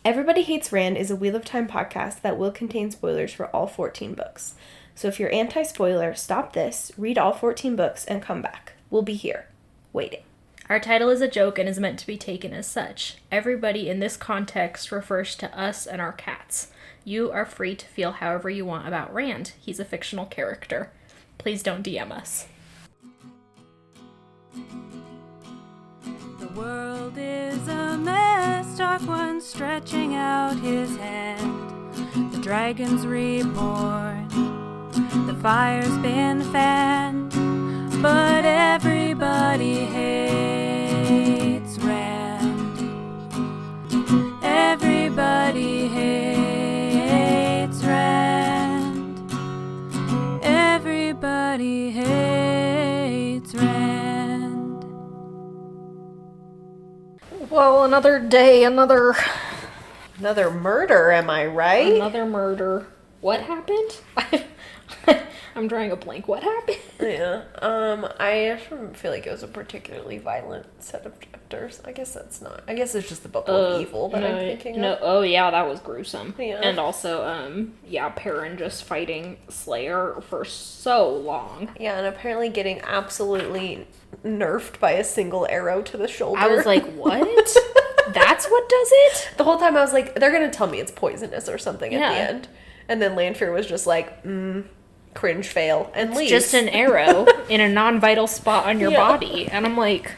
Everybody Hates Rand is a Wheel of Time podcast that will contain spoilers for all 14 books. So if you're anti-spoiler, stop this, read all 14 books, and come back. We'll be here, waiting. Our title is a joke and is meant to be taken as such. Everybody in this context refers to us and our cats. You are free to feel however you want about Rand. He's a fictional character. Please don't DM us. The world is a mess, Dark One stretching out his hand. The dragon's reborn, the fire's been fanned, but everybody hates Rand. Everybody hates Rand. Everybody hates Rand. Well, another day, another murder, am I right? Another murder. What happened? I'm drawing a blank. What happened? Yeah. I don't feel like it was a particularly violent set of chapters. I guess that's not. I guess it's just the Book of Evil that I'm thinking of. Oh yeah, that was gruesome. Yeah. And also, Perrin just fighting Slayer for so long. Yeah, and apparently getting absolutely nerfed by a single arrow to the shoulder. I was like, what? That's what does it? The whole time I was like, they're gonna tell me it's poisonous or something at the end. And then Lanfear was just like, cringe fail, and leaves. Just an arrow in a non-vital spot on your body. And I'm like,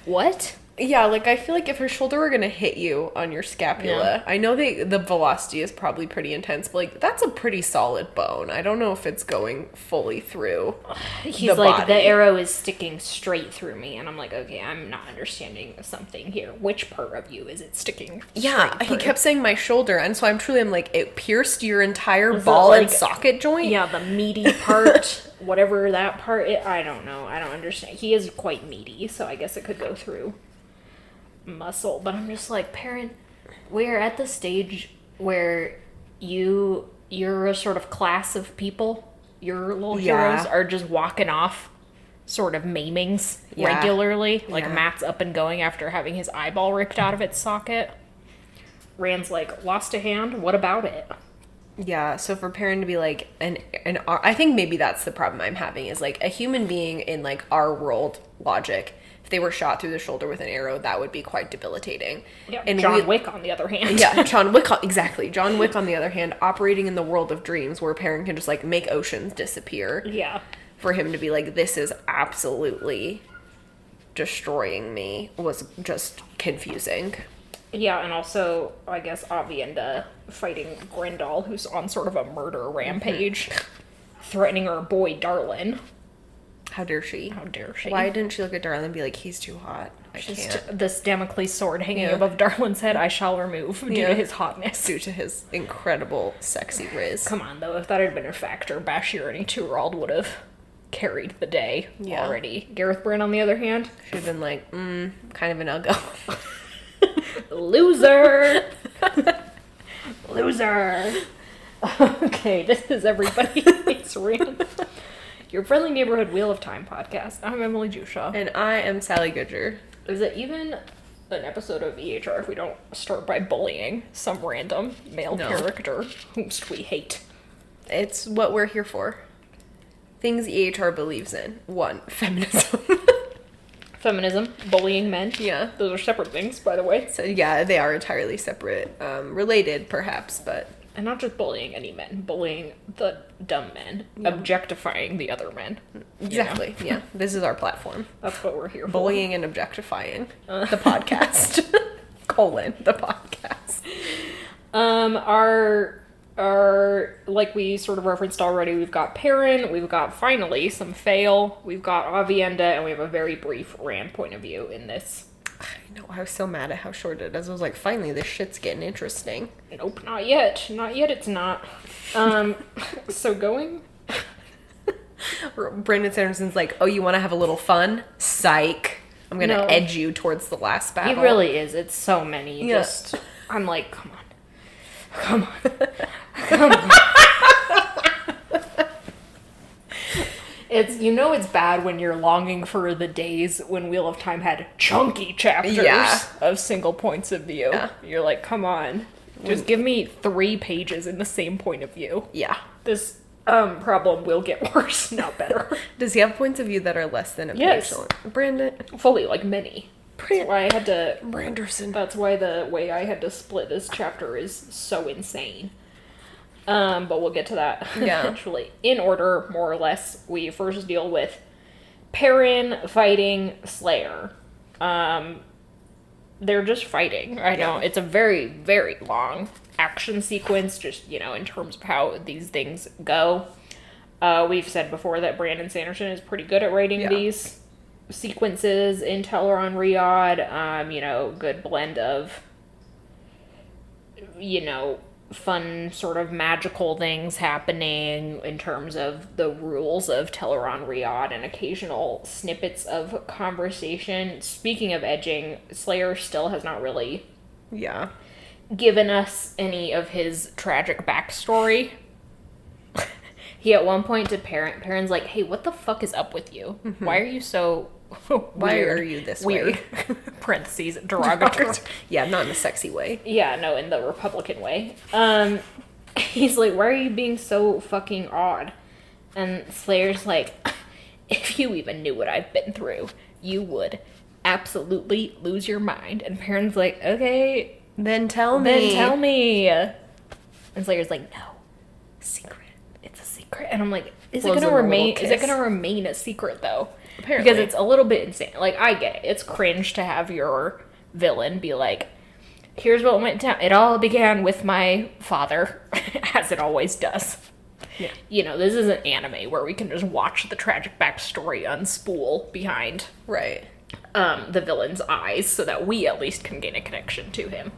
what? Yeah, like, I feel like if her shoulder were gonna hit you on your scapula, I know the velocity is probably pretty intense, but, like, that's a pretty solid bone. I don't know if it's going fully through He's like, the arrow is sticking straight through me, and I'm like, okay, I'm not understanding something here. Which part of you is it sticking straight through? He kept saying my shoulder, and so I'm like, it pierced your entire ball and socket joint? Yeah, the meaty part, whatever that part is, I don't know. I don't understand. He is quite meaty, so I guess it could go through muscle, but I'm just like, Perrin, we're at the stage where you're a sort of class of people. Your little heroes are just walking off sort of maimings regularly. Like Matt's up and going after having his eyeball ripped out of its socket. Rand's like, lost a hand? What about it? Yeah, so for Perrin to be like, I think maybe that's the problem I'm having, is like a human being in like our world logic, if they were shot through the shoulder with an arrow, that would be quite debilitating. Yeah, and John Wick on the other hand. Yeah, exactly. John Wick on the other hand, operating in the world of dreams where Perrin can just like make oceans disappear. Yeah. For him to be like, this is absolutely destroying me, was just confusing. Yeah, and also, I guess, Avienda fighting Grendel, who's on sort of a murder rampage, threatening her boy, Darlin. How dare she? How dare she? Why didn't she look at Darlin and be like, he's too hot, I can't. This Damocles sword hanging above Darlin's head, I shall remove, due to his hotness. Due to his incredible, sexy riz. Come on, though, if that had been a factor, Bashir, any 2-year-old, would have carried the day already. Gareth Bryn, on the other hand, should have been like, kind of an uggo. Loser! Loser! Okay, this is Everybody Hates Rand, your friendly neighborhood Wheel of Time podcast. I'm Emily Jusha. And I am Sally Goodger. Is it even an episode of EHR if we don't start by bullying some random male character whomst we hate? It's what we're here for. Things EHR believes in. 1, feminism. Feminism, bullying men. Yeah. Those are separate things, by the way. So, yeah, they are entirely separate. Related, perhaps, but... And not just bullying any men. Bullying the dumb men. Yeah. Objectifying the other men. Exactly, yeah. This is our platform. That's what we're here for. Bullying and objectifying. The podcast. The podcast. Our, like we sort of referenced already, we've got Perrin, we've got, finally, some Fail, we've got Avienda, and we have a very brief Rand point of view in this. I know, I was so mad at how short it is. I was like, finally, this shit's getting interesting. Nope, not yet. Not yet, it's not. So going... Brandon Sanderson's like, oh, you want to have a little fun? Psych. I'm going to edge you towards the last battle. He really is. It's so many. Just, I'm like, come on. Come on. Come on. It's bad when you're longing for the days when Wheel of Time had chunky chapters of single points of view. Yeah. You're like, come on. Just give me 3 pages in the same point of view. Yeah. This problem will get worse, not better. Does he have points of view that are less than a page? Yes. Brandon. Fully, like many. That's why I had to... Branderson. That's why the way I had to split this chapter is so insane. But we'll get to that eventually. In order, more or less, we first deal with Perrin fighting Slayer. They're just fighting. I know it's a very, very long action sequence, just, in terms of how these things go. We've said before that Brandon Sanderson is pretty good at writing these sequences in Teleron Riyadh. Good blend of, fun sort of magical things happening in terms of the rules of Teleron Riyadh and occasional snippets of conversation. Speaking of edging, Slayer still has not really given us any of his tragic backstory. He at one point to Perrin's like, hey, what the fuck is up with you? Mm-hmm. Why are you so Why are you this weird? way? Parentheses, derogatory. Yeah, not in a sexy way. Yeah, no, in the Republican way. He's like, why are you being so fucking odd? And Slayer's like, if you even knew what I've been through, you would absolutely lose your mind. And Perrin's like, okay, then tell me. Then tell me. And Slayer's like, no, secret. It's a secret. And I'm like, is it gonna remain a secret though? Apparently. Because it's a little bit insane. Like, I get it. It's cringe to have your villain be like, here's what went down. It all began with my father, as it always does. Yeah. This isn't anime where we can just watch the tragic backstory unspool behind the villain's eyes so that we at least can gain a connection to him.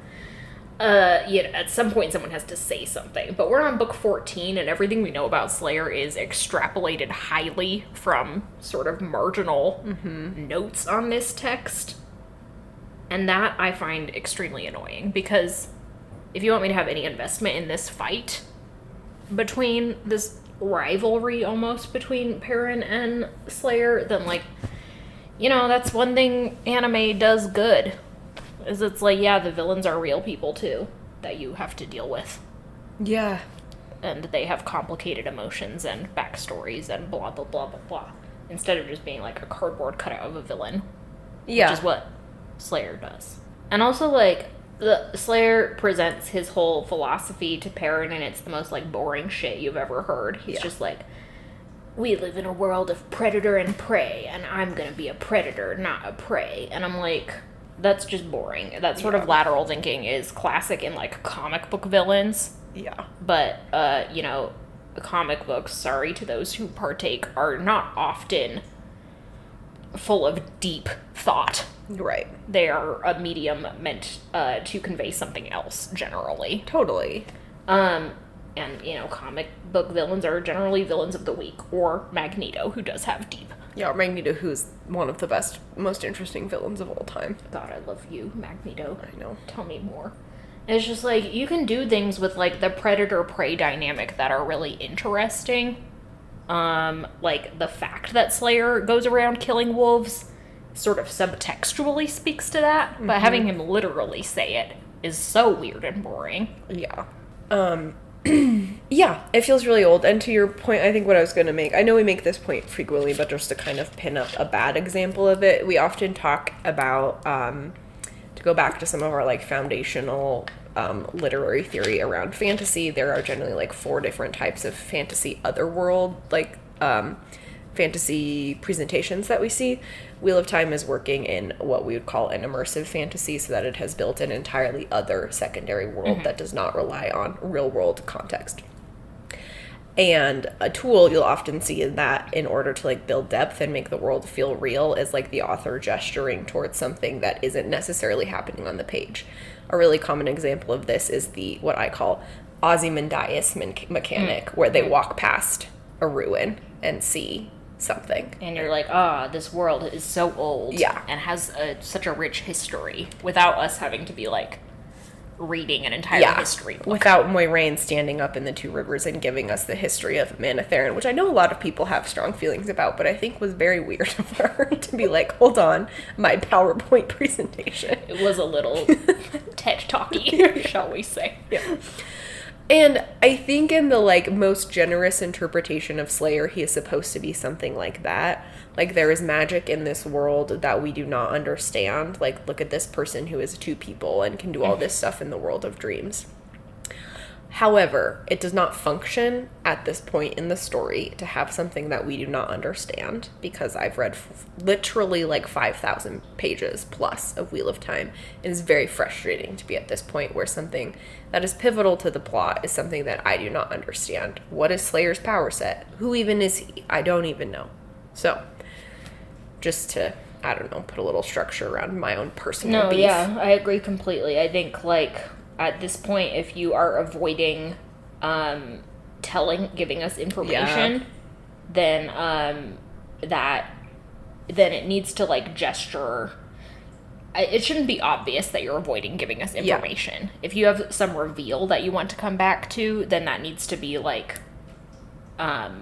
At some point someone has to say something. But we're on book 14, and everything we know about Slayer is extrapolated highly from sort of marginal notes on this text. And that I find extremely annoying, because if you want me to have any investment in this fight between this rivalry almost between Perrin and Slayer, then that's one thing anime does good. Is it's like, yeah, the villains are real people too that you have to deal with. Yeah. And they have complicated emotions and backstories and blah, blah, blah, blah, blah. Instead of just being like a cardboard cutout of a villain. Yeah. Which is what Slayer does. And also, the Slayer presents his whole philosophy to Perrin, and it's the most, boring shit you've ever heard. He's just like, we live in a world of predator and prey, and I'm gonna be a predator, not a prey. And I'm like, that's just boring. That sort of lateral thinking is classic in, comic book villains. Yeah. But, comic books, sorry to those who partake, are not often full of deep thought. Right. They are a medium meant to convey something else, generally. Totally. And, comic book villains are generally villains of the week, or Magneto, who does have deep. Yeah, or Magneto, who's one of the best, most interesting villains of all time. God, I love you, Magneto. I know. Tell me more. And it's just you can do things with the predator-prey dynamic that are really interesting. The fact that Slayer goes around killing wolves sort of subtextually speaks to that, but having him literally say it is so weird and boring. Yeah. Yeah, it feels really old. And to your point, I think what I was going to make, I know we make this point frequently, but just to kind of pin up a bad example of it, we often talk about, to go back to some of our foundational literary theory around fantasy, there are generally 4 different types of fantasy otherworld, fantasy presentations that we see. Wheel of Time is working in what we would call an immersive fantasy, so that it has built an entirely other secondary world that does not rely on real world context. And a tool you'll often see in that, in order to build depth and make the world feel real, is the author gesturing towards something that isn't necessarily happening on the page. A really common example of this is what I call Ozymandias mechanic, where they walk past a ruin and see something. And you're like, this world is so old. Yeah. And has such a rich history, without us having to be reading an entire history book. Without Moiraine standing up in the Two Rivers and giving us the history of Manetheren, which I know a lot of people have strong feelings about, but I think was very weird of her to be like, hold on, my PowerPoint presentation. It was a little TED talky, shall we say. Yeah. And I think in the, like, most generous interpretation of Slayer, he is supposed to be something like that. Like, there is magic in this world that we do not understand. Like, look at this person who is two people and can do all this stuff in the world of dreams. However, it does not function at this point in the story to have something that we do not understand, because I've read literally like 5,000 pages plus of Wheel of Time. It is very frustrating to be at this point where something that is pivotal to the plot is something that I do not understand. What is Slayer's power set? Who even is he? I don't even know. So, just to, I don't know, put a little structure around my own personal beef. Yeah, I agree completely. I think, like, at this point, if you are avoiding giving us information, then then it needs to, like, gesture. It shouldn't be obvious that you're avoiding giving us information. Yeah. If you have some reveal that you want to come back to, then that needs to be, like,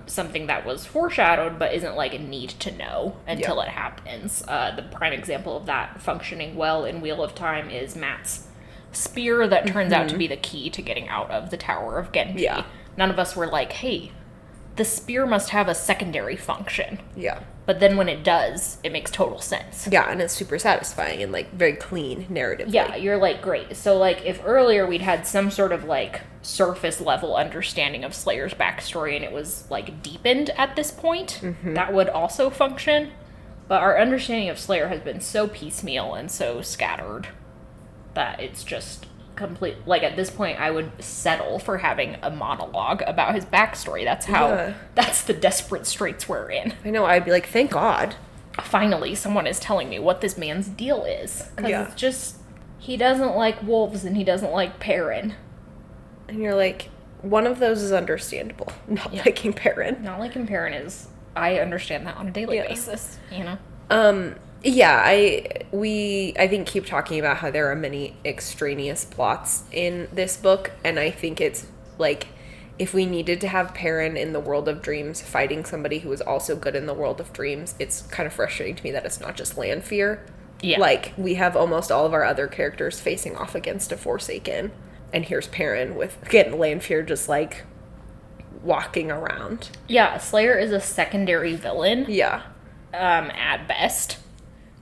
something that was foreshadowed but isn't, like, a need to know until it happens. The prime example of that functioning well in Wheel of Time is Matt's spear that turns out to be the key to getting out of the Tower of Genji. Yeah. None of us were like, hey, the spear must have a secondary function. Yeah. But then when it does, it makes total sense. Yeah, and it's super satisfying and, like, very clean narratively. Yeah, you're like, great. So, like, if earlier we'd had some sort of, like, surface level understanding of Slayer's backstory and it was, like, deepened at this point, that would also function. But our understanding of Slayer has been so piecemeal and so scattered that it's just complete. Like, at this point, I would settle for having a monologue about his backstory. That's how, that's the desperate straits we're in. I know, I'd be like, thank God. Finally, someone is telling me what this man's deal is. Because it's just, he doesn't like wolves and he doesn't like Perrin. And you're like, one of those is understandable. Not liking Perrin. Not liking Perrin is, I understand that on a daily basis, you know? Yeah, I think keep talking about how there are many extraneous plots in this book, and I think it's, like, if we needed to have Perrin in the world of dreams fighting somebody who is also good in the world of dreams, it's kind of frustrating to me that it's not just Lanfear. Yeah. Like, we have almost all of our other characters facing off against a Forsaken, and here's Perrin with, again, Lanfear just, like, walking around. Yeah, Slayer is a secondary villain. Yeah. At best.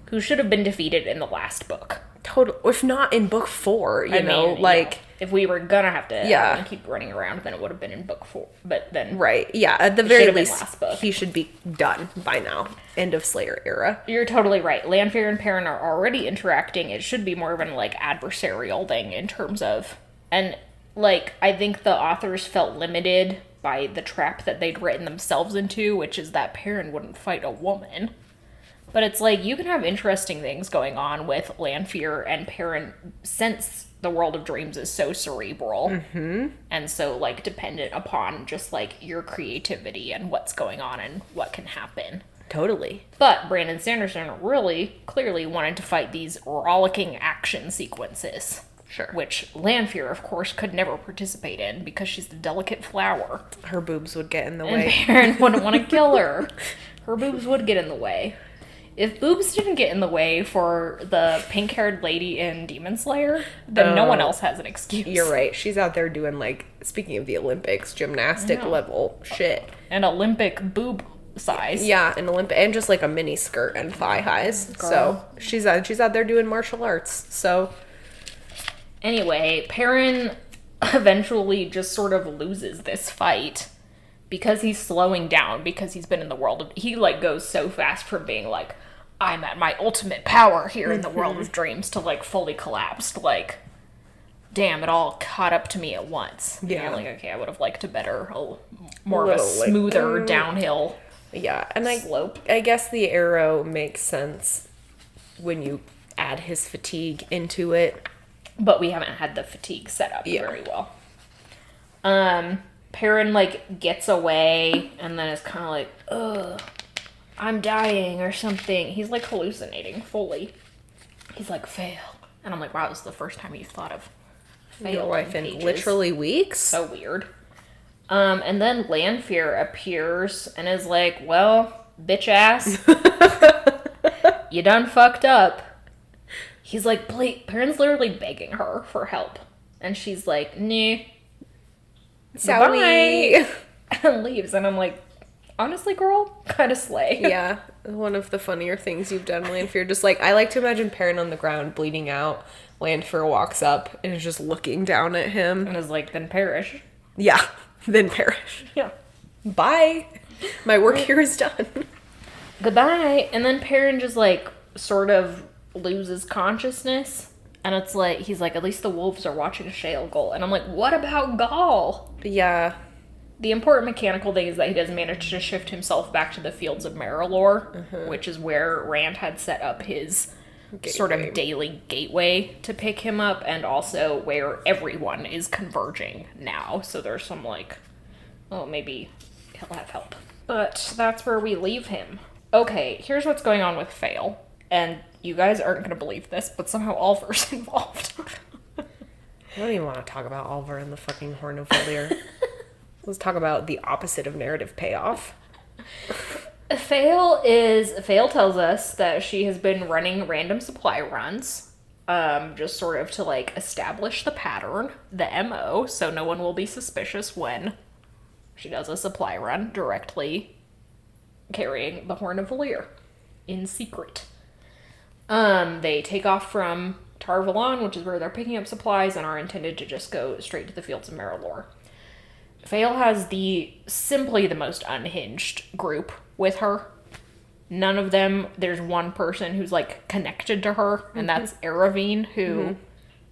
Who should have been defeated in the last book. Total, if not in book 4, you know, like... If we were gonna have to keep running around, then it would have been in book 4. But then... Right, yeah, at the very least, he should be done by now. End of Slayer era. You're totally right. Lanfear and Perrin are already interacting. It should be more of an, like, adversarial thing in terms of... And, like, I think the authors felt limited by the trap that they'd written themselves into, which is that Perrin wouldn't fight a woman. But it's like, you can have interesting things going on with Lanfear and Perrin since the world of dreams is so cerebral and so, like, dependent upon just, like, your creativity and what's going on and what can happen. Totally. But Brandon Sanderson really clearly wanted to fight these rollicking action sequences. Sure. Which Lanfear, of course, could never participate in because she's the delicate flower. Her boobs would get in the way. And Perrin wouldn't want to kill her. Her boobs would get in the way. If boobs didn't get in the way for the pink-haired lady in Demon Slayer, then no one else has an excuse. You're right. She's out there doing, like, speaking of the Olympics, gymnastic level shit. And Olympic boob size. Yeah, and just, like, a mini skirt and thigh highs. Girl. So she's out there doing martial arts. So anyway, Perrin eventually just sort of loses this fight because he's slowing down, because he's been in the world of... He, like, goes so fast from being, like, I'm at my ultimate power here in the world of dreams to, like, fully collapsed. Like, damn, it all caught up to me at once. Yeah. And like, okay, I would have liked more of a smoother downhill slope. I guess the arrow makes sense when you add his fatigue into it. But we haven't had the fatigue set up very well. Perrin, like, gets away and then is kind of like, ugh, I'm dying or something. He's, like, hallucinating fully. He's like, fail. And I'm like, wow, this is the first time you've thought of Your wife in pages. literally weeks? So weird. And then Lanfear appears and is like, well, bitch ass, you done fucked up. He's like, Perrin's literally begging her for help. And she's like, nah. Sorry. Bye. And leaves. And I'm like, honestly, girl, kind of slay. Yeah, one of the funnier things you've done, Lanfear. Just like, I like to imagine Perrin on the ground bleeding out. Lanfear walks up and is just looking down at him. And is like, then perish. Yeah, then perish. Yeah. Bye. My work here is done. Goodbye. And then Perrin just like sort of loses consciousness. And it's like, he's like, at least the wolves are watching Shaelgul. And I'm like, what about Gaul? Yeah. The important mechanical thing is that he does manage to shift himself back to the fields of Marilor, which is where Rand had set up his sort of daily gateway to pick him up, and also where everyone is converging now. So there's some like, oh, maybe he'll have help. But that's where we leave him. Okay, here's what's going on with Fail. And you guys aren't going to believe this, but somehow Oliver's involved. I don't even want to talk about Oliver and the fucking Horn of Valir. Let's talk about the opposite of narrative payoff. Fail tells us that she has been running random supply runs, just sort of to like establish the pattern, the MO, so no one will be suspicious when she does a supply run directly carrying the Horn of Valir in secret. They take off from Tar Valon, which is where they're picking up supplies, and are intended to just go straight to the fields of Marilor. Fail has simply the most unhinged group with her. None of them, there's one person who's like connected to her, and that's Aravine, who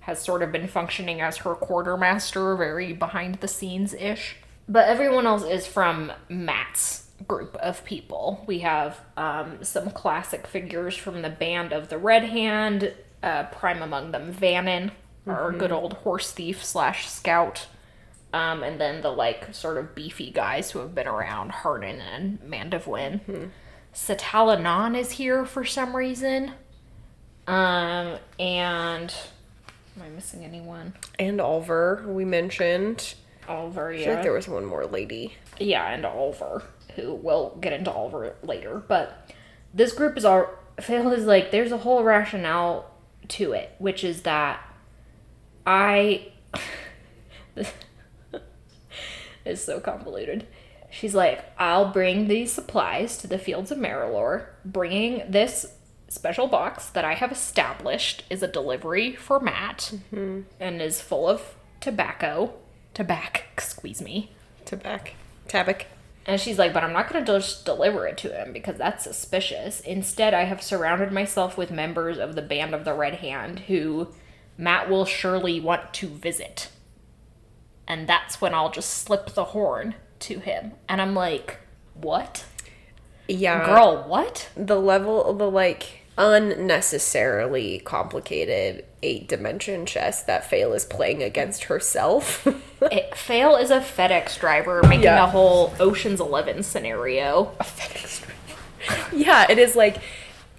has sort of been functioning as her quartermaster, very behind the scenes-ish. But everyone else is from Matt's group of people. We have some classic figures from the Band of the Red Hand, prime among them Vannon, our good old horse thief / scout. And then the, like, sort of beefy guys who have been around, Harnan and Mandevwin. Satalanan is here for some reason. And... Am I missing anyone? And Oliver, we mentioned. Oliver, yeah. I feel like there was one more lady. Yeah, and Oliver, who we'll get into Oliver later. But this group is all... Fail is like, there's a whole rationale to it, which is that is so convoluted. She's like, I'll bring these supplies to the fields of Marilor. Bringing this special box that I have established is a delivery for Matt and is full of tobacco. Tabac. And she's like, but I'm not going to just deliver it to him because that's suspicious. Instead, I have surrounded myself with members of the Band of the Red Hand who Matt will surely want to visit. And that's when I'll just slip the horn to him. And I'm like, what? Yeah. Girl, what? The level of the, like, unnecessarily complicated 8-dimension chess that Fail is playing against herself. Fail is a FedEx driver making a whole Ocean's 11 scenario. A FedEx driver. Yeah, it is like,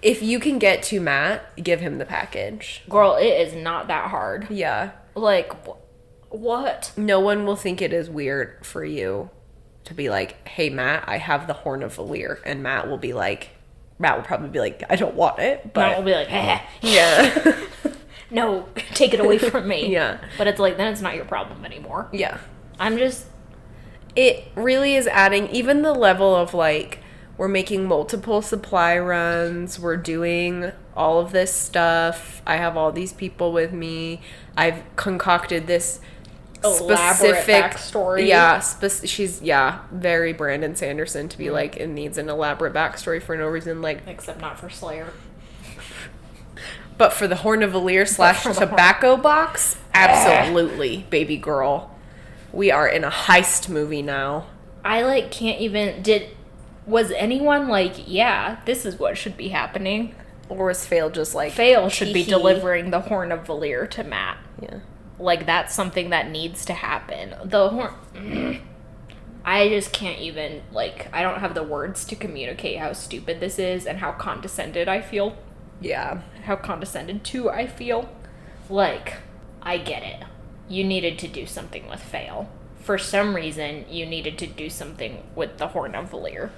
if you can get to Matt, give him the package. Girl, it is not that hard. Yeah. Like, what? No one will think it is weird for you to be like, hey, Matt, I have the Horn of Valir. And Matt will probably be like, I don't want it. But Matt will be like, eh. Yeah. No, take it away from me. Yeah. But it's like, then it's not your problem anymore. Yeah. It really is adding, even the level of, like, we're making multiple supply runs, we're doing all of this stuff, I have all these people with me, I've concocted this elaborate backstory. Yeah, she's, very Brandon Sanderson to be like, it needs an elaborate backstory for no reason, like... Except not for Slayer. But for the Horn of Valir / tobacco box, absolutely, baby girl. We are in a heist movie now. I, can't even... Was anyone yeah, this is what should be happening? Or was Fail just like... Fail should be delivering the Horn of Valir to Matt. Yeah. That's something that needs to happen. The Horn... I just can't even, I don't have the words to communicate how stupid this is and how condescended I feel. Yeah. How condescended to I feel. I get it. you needed to do something with Fail. For some reason, you needed to do something with the Horn of Valir.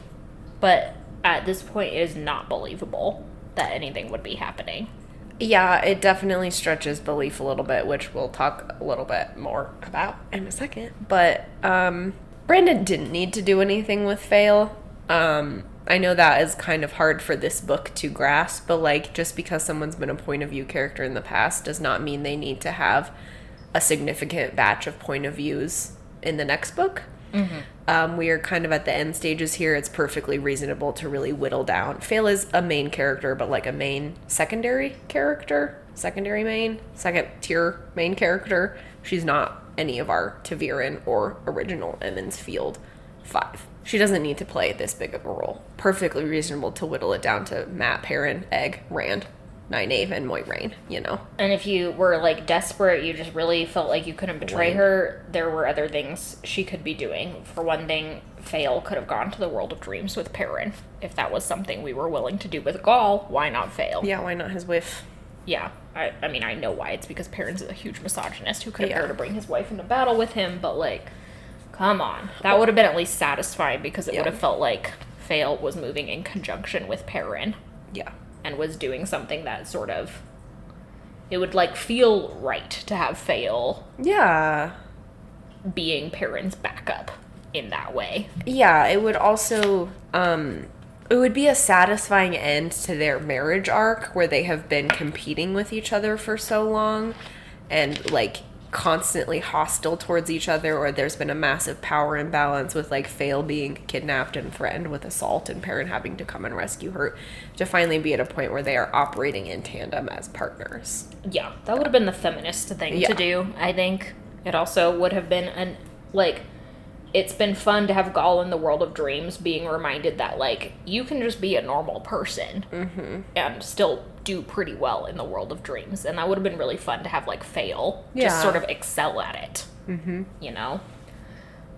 But at this point, it is not believable that anything would be happening. Yeah, it definitely stretches belief a little bit, which we'll talk a little bit more about in a second. But Brandon didn't need to do anything with Fail. I know that is kind of hard for this book to grasp, but like just because someone's been a point of view character in the past does not mean they need to have a significant batch of point of views in the next book. We are kind of at the end stages here. It's perfectly reasonable to really whittle down. Fail is a main character, but like a main secondary character, second tier main character. She's not any of our Taviran or original Emmons Field 5. She doesn't need to play this big of a role. Perfectly reasonable to whittle it down to Matt, Perrin, Egg, Rand, Nynaeve, and Moiraine, you know. And if you were, like, desperate, you just really felt like you couldn't betray her, there were other things she could be doing. For one thing, Fail could have gone to the World of Dreams with Perrin. If that was something we were willing to do with Gaul, why not Fail? Yeah, why not his wife? Yeah, I mean, I know why. It's because Perrin's a huge misogynist who could have dared to bring his wife into battle with him, but, like, come on. That would have been at least satisfying because it would have felt like Fail was moving in conjunction with Perrin. Yeah. And was doing something that sort of... It would, like, feel right to have Fail... Yeah. ...being Perrin's backup in that way. Yeah, it would also... it would be a satisfying end to their marriage arc where they have been competing with each other for so long and, like, constantly hostile towards each other, or there's been a massive power imbalance with, like, Fail being kidnapped and threatened with assault and Perrin having to come and rescue her, to finally be at a point where they are operating in tandem as partners. Yeah, that would have been the feminist thing to do, I think. It also would have been, it's been fun to have Gaul in the World of Dreams being reminded that, like, you can just be a normal person and still do pretty well in the World of Dreams. And that would have been really fun to have, like, Fail just sort of excel at it, you know?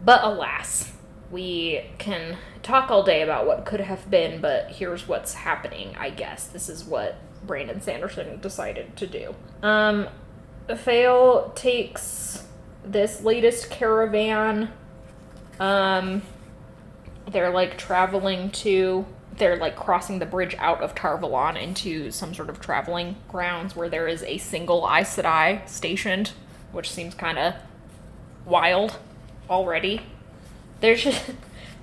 But alas, we can talk all day about what could have been, but here's what's happening, I guess. This is what Brandon Sanderson decided to do. Fail takes this latest caravan. They're, like, they're, like, crossing the bridge out of Tar-Valon into some sort of traveling grounds where there is a single Aes Sedai stationed, which seems kind of wild already. There's just...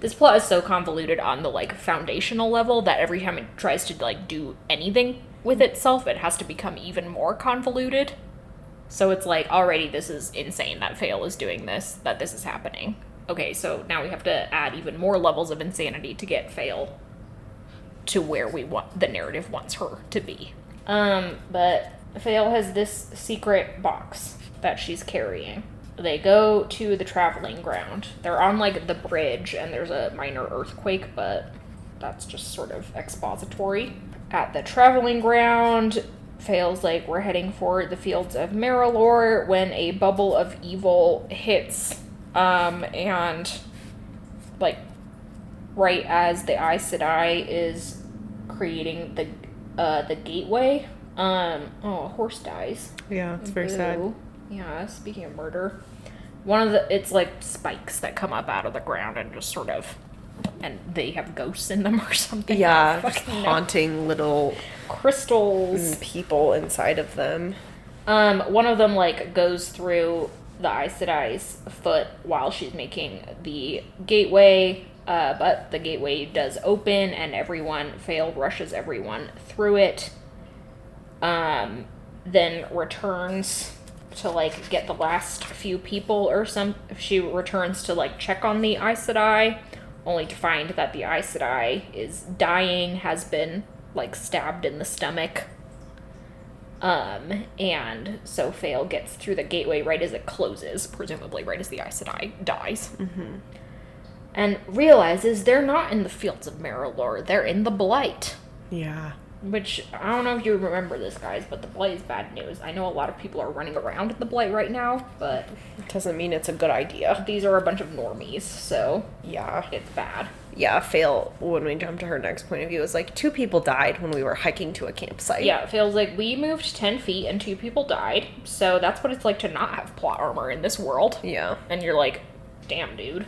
This plot is so convoluted on the, like, foundational level that every time it tries to, like, do anything with itself, it has to become even more convoluted. So it's like, already this is insane that Fail is doing this, that this is happening. Okay, so now we have to add even more levels of insanity to get Fail to where the narrative wants her to be. But Fail has this secret box that she's carrying. They go to the traveling ground. They're on, like, the bridge, and there's a minor earthquake, but that's just sort of expository. At the traveling ground, Fail's like, we're heading for the fields of Marilor when a bubble of evil hits. And, like, right as the Aes Sedai is creating the gateway, a horse dies. Yeah, it's very sad. Yeah, speaking of murder, it's like spikes that come up out of the ground and just sort of, and they have ghosts in them or something. Yeah, just haunting little crystals. People inside of them. One of them, like, goes through the Aes Sedai's foot while she's making the gateway, but the gateway does open and Fail rushes everyone through it, then returns to, like, get the last few people she returns to, like, check on the Aes Sedai, only to find that the Aes Sedai is dying, has been, like, stabbed in the stomach. And so Fail gets through the gateway right as it closes, presumably right as the Aes Sedai dies. And realizes they're not in the fields of Marilor, they're in the Blight. Yeah. Which, I don't know if you remember this, guys, but the blight is bad news. I know a lot of people are running around in the blight right now, but... Doesn't mean it's a good idea. These are a bunch of normies, so... Yeah. It's bad. Yeah, Fail, when we jump to her next point of view, is like 2 people died when we were hiking to a campsite. Yeah, it feels like we moved 10 feet and 2 people died, so that's what it's like to not have plot armor in this world. Yeah. And you're like, damn, dude.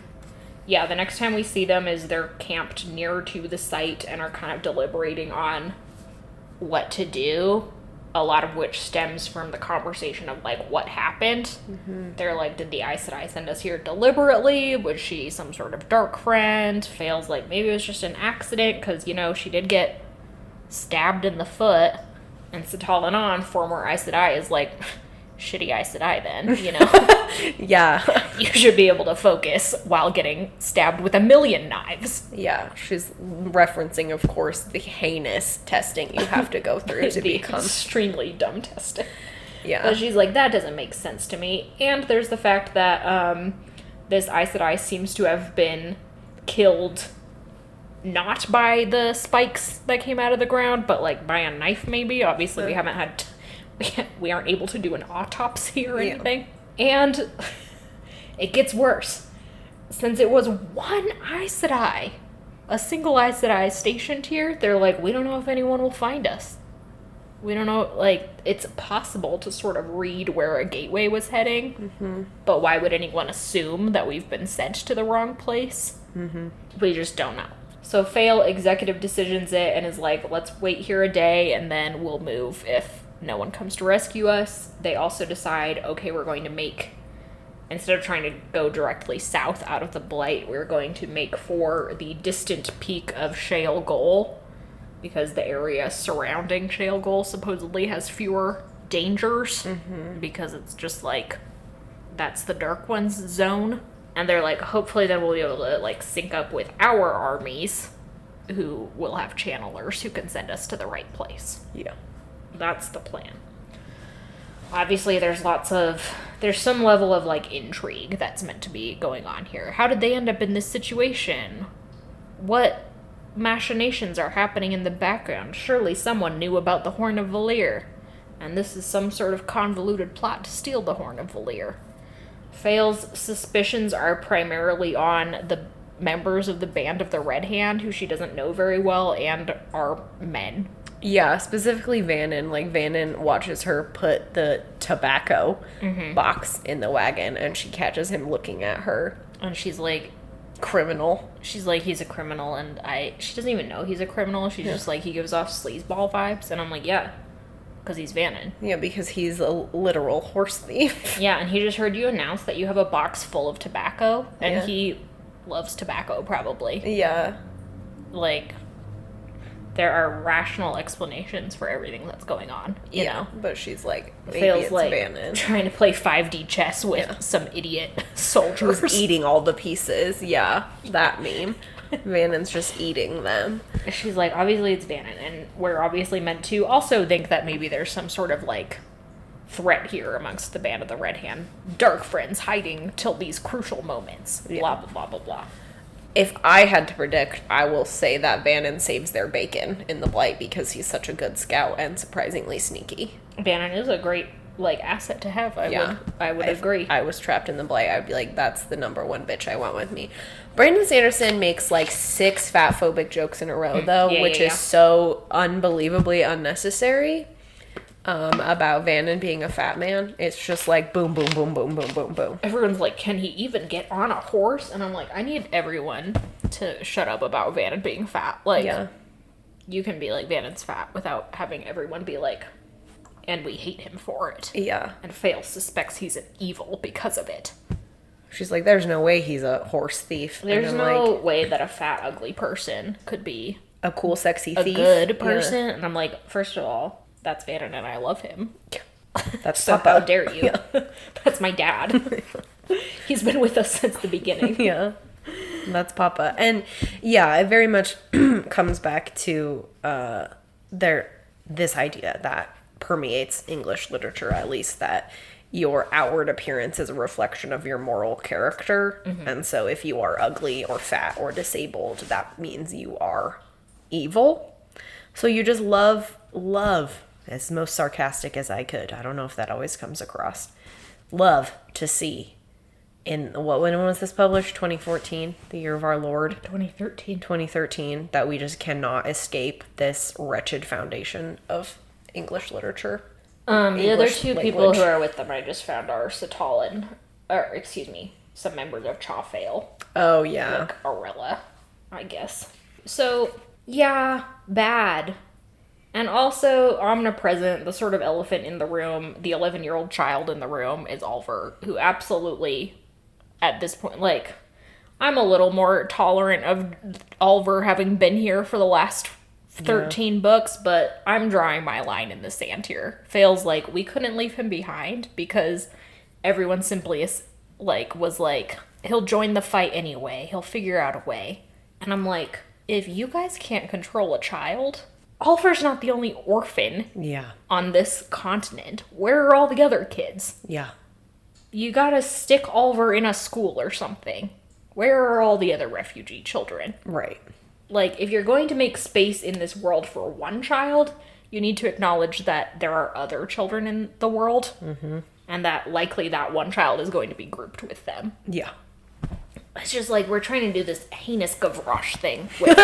Yeah, the next time we see them is they're camped near to the site and are kind of deliberating on what to do, a lot of which stems from the conversation of, like, what happened. Mm-hmm. They're like, did the Aes Sedai send us here deliberately? Was she some sort of dark friend? Fail's like, maybe it was just an accident, because, you know, she did get stabbed in the foot. And Satalan, former Aes Sedai, is like, shitty Aes Sedai then, you know? Yeah. You should be able to focus while getting stabbed with 1,000,000 knives. Yeah, she's referencing, of course, the heinous testing you have to go through to become... extremely dumb testing. Yeah. But she's like, that doesn't make sense to me. And there's the fact that this Aes Sedai seems to have been killed not by the spikes that came out of the ground, but, like, by a knife, maybe. Obviously, we haven't had... we aren't able to do an autopsy or anything. Yeah. And it gets worse. Since it was one Aes Sedai, a single Aes Sedai stationed here, they're like, we don't know if anyone will find us. We don't know, like, it's possible to sort of read where a gateway was heading, but why would anyone assume that we've been sent to the wrong place? We just don't know. So Fail executive decisions it and is like, let's wait here a day and then we'll move if no one comes to rescue us. They also decide, okay, we're going to make, instead of trying to go directly south out of the blight, we're going to make for the distant peak of Shale Goal, because the area surrounding Shale Goal supposedly has fewer dangers, because it's just like, that's the Dark One's zone. And they're like, hopefully then we'll be able to, like, sync up with our armies, who will have channelers who can send us to the right place. Yeah. That's the plan. Obviously, there's some level of, like, intrigue that's meant to be going on here. How did they end up in this situation? What machinations are happening in the background? Surely someone knew about the Horn of Valir. And this is some sort of convoluted plot to steal the Horn of Valir. Fail's suspicions are primarily on the members of the Band of the Red Hand, who she doesn't know very well, and are men. Yeah, specifically Vannon. Like, Vannon watches her put the tobacco box in the wagon, and she catches him looking at her. And she's like, criminal. She's like, he's a criminal, and she doesn't even know he's a criminal. She's just like, he gives off sleazeball vibes, and I'm like, yeah, because he's Vannon. Yeah, because he's a literal horse thief. Yeah, and he just heard you announce that you have a box full of tobacco, and he loves tobacco, probably. Yeah. Like, there are rational explanations for everything that's going on, you know? But she's like, maybe Feels it's like Vannon. trying to play 5D chess with some idiot soldiers. Who's eating all the pieces. Yeah, that meme. Vannon's just eating them. She's like, obviously it's Vannon, and we're obviously meant to also think that maybe there's some sort of, like, threat here amongst the Band of the Red Hand. Dark friends hiding till these crucial moments. Blah, blah, blah, blah, blah. If I had to predict, I will say that Vannon saves their bacon in the Blight because he's such a good scout and surprisingly sneaky. Vannon is a great, like, asset to have. I would agree. If I was trapped in the Blight, I'd be like, that's the number one bitch I want with me. Brandon Sanderson makes, like, 6 fatphobic jokes in a row, though, which is so unbelievably unnecessary. About Vannon being a fat man. It's just like boom, boom, boom, boom, boom, boom, boom. Everyone's like, can he even get on a horse? And I'm like, I need everyone to shut up about Vannon being fat. Like, you can be like, Vannon's fat without having everyone be like, and we hate him for it. Yeah. And Fail suspects he's an evil because of it. She's like, there's no way he's a horse thief. There's no way that a fat, ugly person could be a cool, sexy thief. A good person. Yeah. And I'm like, first of all, that's Vannon and I love him. That's so Papa. How dare you? Yeah. That's my dad. He's been with us since the beginning. Yeah. That's Papa. And yeah, it very much comes back to this idea that permeates English literature, at least, that your outward appearance is a reflection of your moral character. And so if you are ugly or fat or disabled, that means you are evil. So you just love, as most sarcastic as I could. I don't know if that always comes across. Love to see when was this published? 2014, the year of our Lord. 2013, that we just cannot escape this wretched foundation of English literature. The other English two people language. who are with them I just found are some members of Chawfail. Oh, yeah. Like Arella, I guess. So, yeah, bad. And also omnipresent, the sort of elephant in the room, the 11-year-old child in the room is Oliver, who absolutely, at this point, like, I'm a little more tolerant of Oliver having been here for the last 13 books, but I'm drawing my line in the sand here. Feels like we couldn't leave him behind because everyone simply was like, he'll join the fight anyway. He'll figure out a way. And I'm like, if you guys can't control a child, Oliver's not the only orphan on this continent. Where are all the other kids? Yeah. You gotta stick Oliver in a school or something. Where are all the other refugee children? Right. Like, if you're going to make space in this world for one child, you need to acknowledge that there are other children in the world, and that likely that one child is going to be grouped with them. Yeah. It's just like, we're trying to do this heinous Gavroche thing with...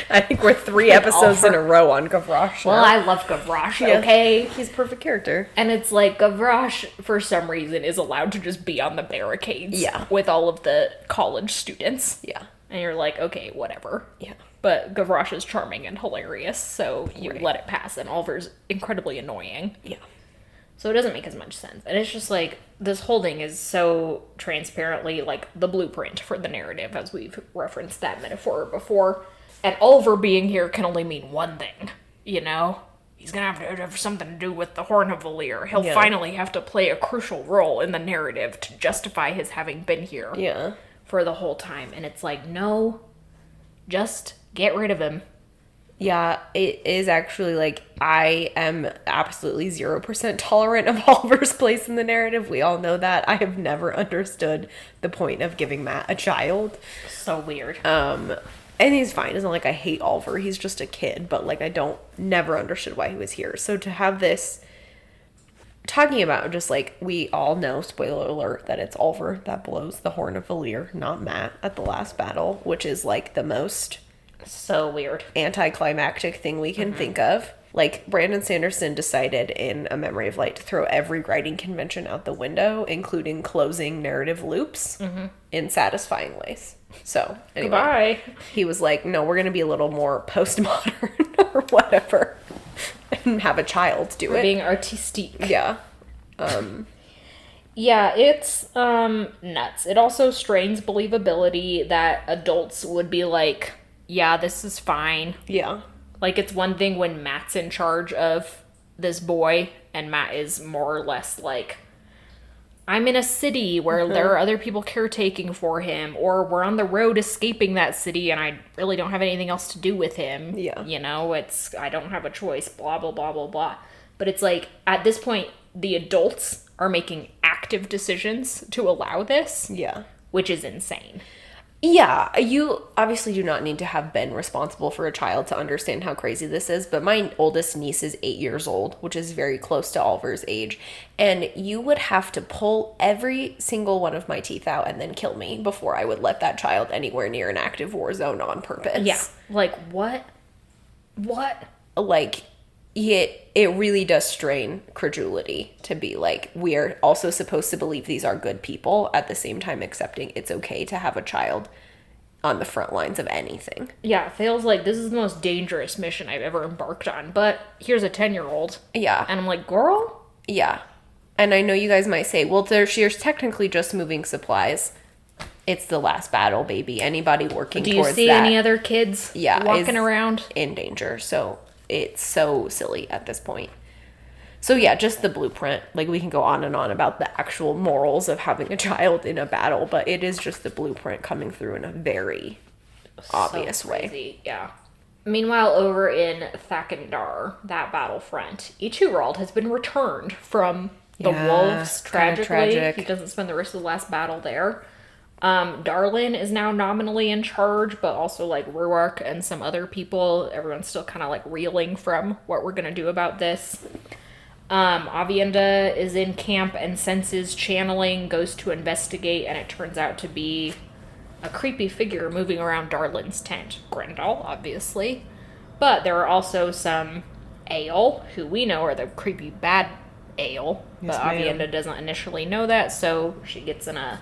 I think we're 3 episodes in a row on Gavroche. Well, I love Gavroche, okay? He's a perfect character. And it's like, Gavroche, for some reason, is allowed to just be on the barricades with all of the college students. Yeah. And you're like, okay, whatever. Yeah. But Gavroche is charming and hilarious, so you let it pass. And Oliver's incredibly annoying. Yeah. So it doesn't make as much sense. And it's just like, this whole thing is so transparently like the blueprint for the narrative, as we've referenced that metaphor before. And Oliver being here can only mean one thing, you know? He's gonna have to have something to do with the Horn of Valir. He'll finally have to play a crucial role in the narrative to justify his having been here for the whole time. And it's like, no, just get rid of him. Yeah, it is actually like, I am absolutely 0% tolerant of Oliver's place in the narrative. We all know that. I have never understood the point of giving Matt a child. So weird. And he's fine. It's not like I hate Oliver. He's just a kid. But like, never understood why he was here. So to have this, talking about just like, we all know, spoiler alert, that it's Oliver that blows the Horn of Valir, not Matt, at the last battle, which is like the most so weird anticlimactic thing we can think of. Like, Brandon Sanderson decided in A Memory of Light to throw every writing convention out the window, including closing narrative loops in satisfying ways. So, anyway, Goodbye. He was like, no, we're going to be a little more postmodern or whatever and have a child do it. Being artistique. Yeah. Yeah, it's nuts. It also strains believability that adults would be like, yeah, this is fine. Yeah. Like, it's one thing when Matt's in charge of this boy, and Matt is more or less like, I'm in a city where there are other people caretaking for him, or we're on the road escaping that city, and I really don't have anything else to do with him. Yeah. You know, I don't have a choice, blah, blah, blah, blah, blah. But it's like, at this point, the adults are making active decisions to allow this. Yeah. Which is insane. Yeah, you obviously do not need to have been responsible for a child to understand how crazy this is, but my oldest niece is 8 years old, which is very close to Oliver's age, and you would have to pull every single one of my teeth out and then kill me before I would let that child anywhere near an active war zone on purpose. Yeah, like, what? Like, it really does strain credulity to be like, we are also supposed to believe these are good people, at the same time accepting it's okay to have a child on the front lines of anything. Yeah, it feels like this is the most dangerous mission I've ever embarked on, but here's a 10-year-old. Yeah. And I'm like, girl? Yeah. And I know you guys might say, well, she's technically just moving supplies. It's the last battle, baby. Anybody working towards that. Do you see any other kids walking around? In danger, so it's so silly at this point. So yeah, just the blueprint. Like, we can go on and on about the actual morals of having a child in a battle, but it is just the blueprint coming through in a very obvious way. Yeah. Meanwhile, over in Thakandar, that battlefront, Ichurald has been returned from the wolves, tragically. tragic. He doesn't spend the rest of the last battle there. Darlin is now nominally in charge, but also like Ruark and some other people. Everyone's still kind of like reeling from what we're gonna do about this. Avienda is in camp and senses channeling, goes to investigate, and it turns out to be a creepy figure moving around Darlin's tent. Grendel, obviously. But there are also some Ale, who we know are the creepy bad Ale, Yes, but ma'am. Avienda doesn't initially know that, so she gets in a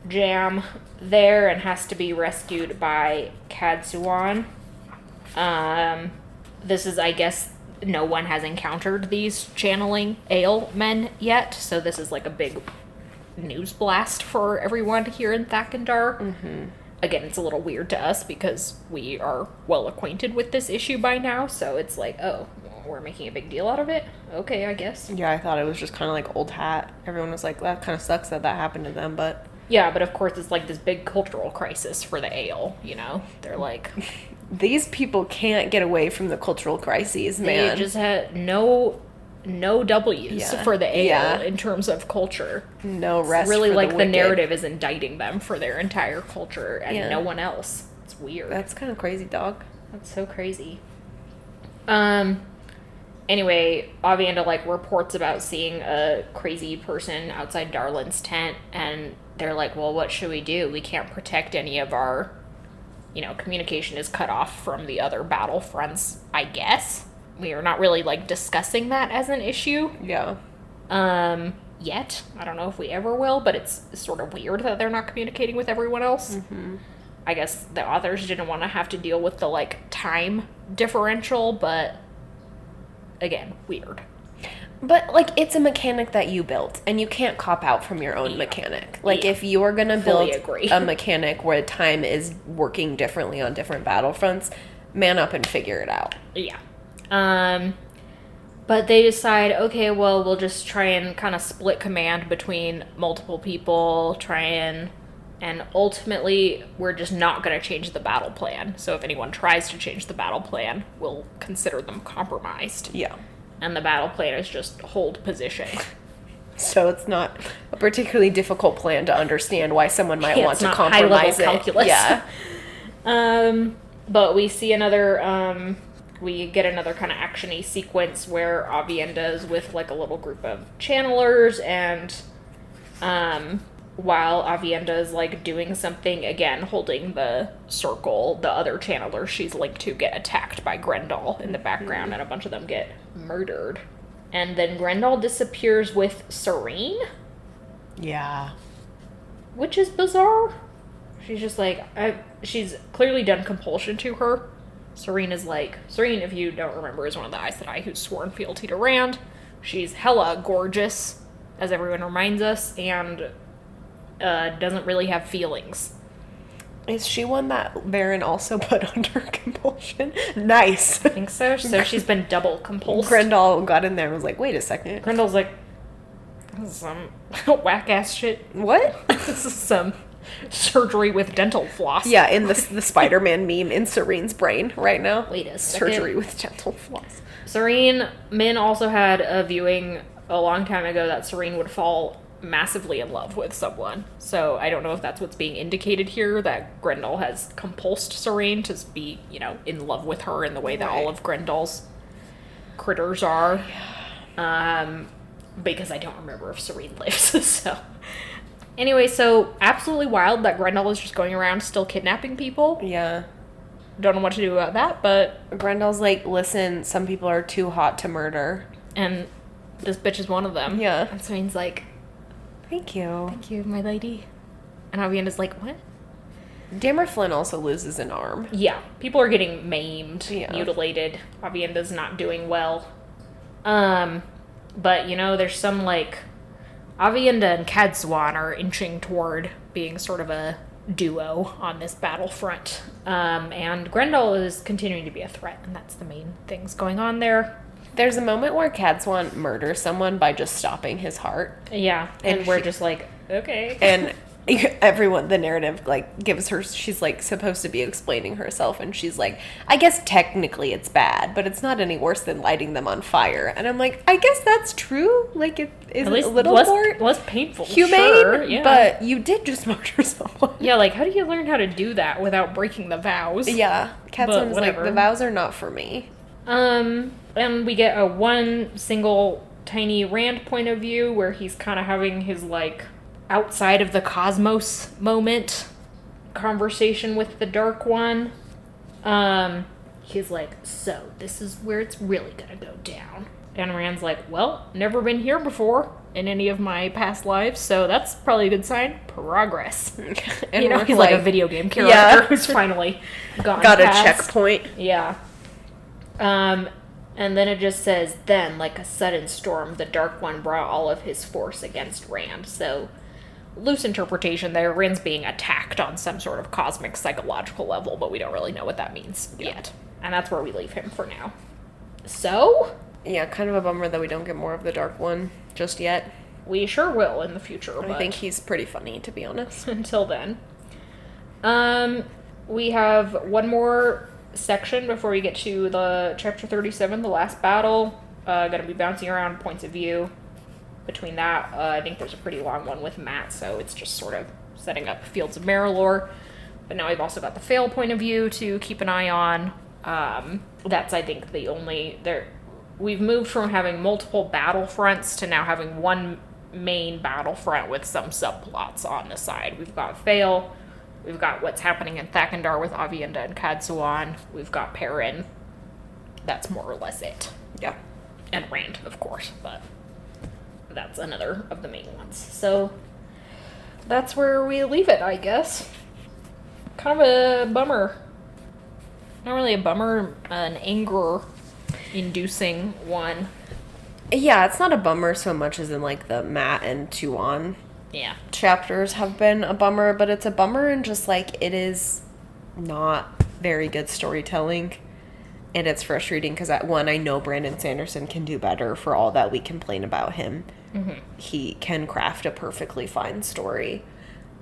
jam there and has to be rescued by Kadzuan. This is, I guess, no one has encountered these channeling Ale men yet, so this is like a big news blast for everyone here in Thakandar. Mm-hmm. Again, it's a little weird to us because we are well acquainted with this issue by now, so it's like, oh, we're making a big deal out of it? Okay, I guess. Yeah, I thought it was just kind of like old hat. Everyone was like, that kind of sucks that happened to them, but... Yeah, but of course it's like this big cultural crisis for the Ale, you know? They're like... These people can't get away from the cultural crises, man. They just had no W's Yeah. for the Ale Yeah. in terms of culture. No rest Really, for like, the the wicked. narrative is indicting them for their entire culture and Yeah. no one else. It's weird. That's kind of crazy, dog. That's so crazy. Anyway, Avienda, like, reports about seeing a crazy person outside Darlin's tent, and they're like, well, what should we do? We can't protect any of our, you know, communication is cut off from the other battlefronts, I guess. We are not really, like, discussing that as an issue. Yeah. Yet. I don't know if we ever will, but it's sort of weird that they're not communicating with everyone else. Mm-hmm. I guess the authors didn't want to have to deal with the, like, time differential, but again, weird. But, like, it's a mechanic that you built, and you can't cop out from your own mechanic. Like, if you're gonna Fully build agree. a mechanic where time is working differently on different battlefronts, man up and figure it out. Yeah. But they decide, okay, well, we'll just try and kind of split command between multiple people, and ultimately, we're just not going to change the battle plan. So if anyone tries to change the battle plan, we'll consider them compromised. Yeah. And the battle plan is just hold position. So it's not a particularly difficult plan to understand why someone might Yeah, want it's to not compromise it. high-level calculus. Yeah. But we see another, we get another kind of action-y sequence where Avienda is with, like, a little group of channelers, and, while Avienda is, like, doing something, again, holding the circle, the other channelers she's linked to get attacked by Grendel in the background, and a bunch of them get murdered. And then Grendel disappears with Serene, Yeah. which is bizarre. She's just like, she's clearly done compulsion to her. Serene, if you don't remember, is one of the Aes Sedai who's sworn fealty to Rand. She's hella gorgeous, as everyone reminds us, and doesn't really have feelings. Is she one that Baron also put under compulsion? Nice. I think so. So she's been double compulsed. Grendel got in there and was like, wait a second. Grendel's like, this is some whack-ass shit. What? This is some surgery with dental floss. Yeah, in the Spider-Man meme in Serene's brain right now. Wait a second. Surgery with dental floss. Serene, Min also had a viewing a long time ago that Serene would fall massively in love with someone. So I don't know if that's what's being indicated here, that Grendel has compulsed Serene to be, you know, in love with her in the way that Right. all of Grendel's critters are. Because I don't remember if Serene lives, so... Anyway, so absolutely wild that Grendel is just going around still kidnapping people. Yeah. Don't know what to do about that, but... Grendel's like, listen, some people are too hot to murder. And this bitch is one of them. Yeah. And Serene's like, Thank you. thank you, my lady. And Avienda's like, what? Dammer Flynn also loses an arm. Yeah, people are getting maimed, Yeah. mutilated. Avienda's not doing well. But, you know, there's some, like... Avienda and Kadzuan are inching toward being sort of a duo on this battlefront. And Grendel is continuing to be a threat, and that's the main things going on there. There's a moment where Kadzuan murders someone by just stopping his heart. Yeah, and And we're she- just like, okay. And everyone, the narrative, like, gives her, she's, like, supposed to be explaining herself, and she's like, I guess technically it's bad, but it's not any worse than lighting them on fire. And I'm like, I guess that's true. Like, it is a little more less painful, humane, sure, yeah. but you did just murder someone. Yeah, like, how do you learn how to do that without breaking the vows? Yeah, Cat's like, the vows are not for me. And we get a one single tiny Rand point of view where he's kind of having his, like, outside of the cosmos moment conversation with the Dark One. He's like, so this is where it's really gonna go down. And Rand's like, well, never been here before in any of my past lives, so that's probably a good sign. Progress. And you know, he's like a video game character yeah. who's finally got a past. checkpoint. Yeah. And then it just says, then, like a sudden storm, the Dark One brought all of his force against Rand. So, loose interpretation there, Rand's being attacked on some sort of cosmic psychological level, but we don't really know what that means yet. And that's where we leave him for now. So? Yeah, kind of a bummer that we don't get more of the Dark One just yet. We sure will in the future, I think he's pretty funny, to be honest. Until then. We have one more section before we get to the chapter 37, the last battle. Gonna be bouncing around points of view. Between that, I think there's a pretty long one with Matt, so it's just sort of setting up Fields of Marilor. But now we've also got the Fail point of view to keep an eye on. That's, I think, the only... We've moved from having multiple battlefronts to now having one main battlefront with some subplots on the side. We've got Fail. We've got what's happening in Thakandar with Aviendha and Kadsuan. We've got Perrin. That's more or less it. Yeah. And Rand, of course, but that's another of the main ones. So that's where we leave it, I guess. Kind of a bummer. Not really a bummer, an anger-inducing one. Yeah, it's not a bummer so much as in, like, the Matt and Tuan chapters have been a bummer, but it's a bummer and just, like, it is not very good storytelling. And it's frustrating because, I know Brandon Sanderson can do better for all that we complain about him. Mm-hmm. He can craft a perfectly fine story.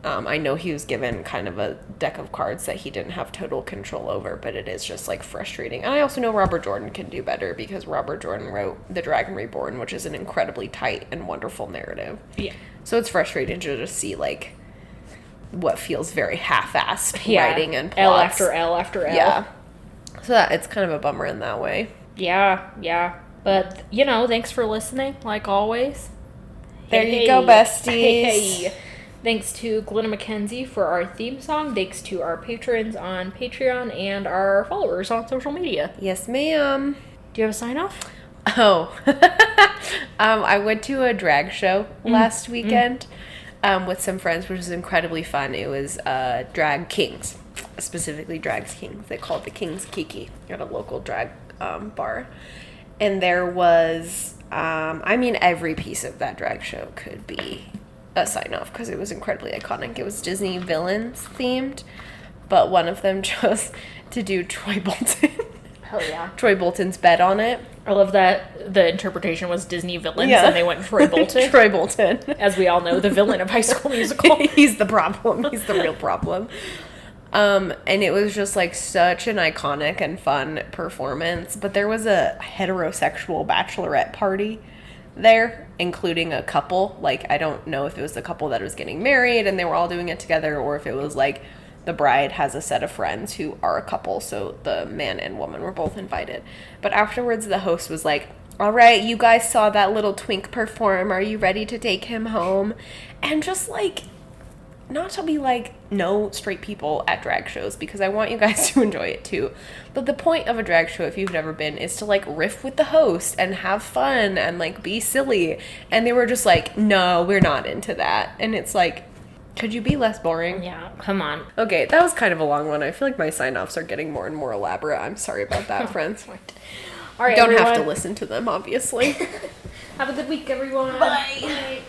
I know he was given kind of a deck of cards that he didn't have total control over, but it is just, like, frustrating. And I also know Robert Jordan can do better because Robert Jordan wrote The Dragon Reborn, which is an incredibly tight and wonderful narrative. Yeah. So it's frustrating to just see, like, what feels very half-assed writing and plots. L after L after L. Yeah. So it's kind of a bummer in that way. Yeah. But, you know, thanks for listening, like always. There you go, besties. Hey. Thanks to Glenna McKenzie for our theme song. Thanks to our patrons on Patreon and our followers on social media. Yes, ma'am. Do you have a sign-off? Oh. I went to a drag show last weekend with some friends, which was incredibly fun. It was Drag Kings, specifically Drag Kings. They called the King's Kiki at a local drag bar. And there was, every piece of that drag show could be a sign-off because it was incredibly iconic. It was Disney villains themed, but one of them chose to do Troy Bolton. Hell yeah. Troy Bolton's bed on it. I love that the interpretation was Disney villains and they went Troy Bolton. Troy Bolton. As we all know, the villain of High School Musical. He's the problem. He's the real problem. And it was just, like, such an iconic and fun performance. But there was a heterosexual bachelorette party there, including a couple. Like, I don't know if it was the couple that was getting married and they were all doing it together, or if it was, like, the bride has a set of friends who are a couple, so the man and woman were both invited. But afterwards, the host was like, all right, you guys saw that little twink perform. Are you ready to take him home? And just, like, not to be like, no straight people at drag shows, because I want you guys to enjoy it too. But the point of a drag show, if you've never been, is to, like, riff with the host and have fun and, like, be silly. And they were just like, no, we're not into that. And it's like, could you be less boring? Yeah, come on. Okay, that was kind of a long one. I feel like my sign-offs are getting more and more elaborate. I'm sorry about that, friends. All right, don't everyone. have to listen to them, obviously. Have a good week, everyone. Bye. Bye.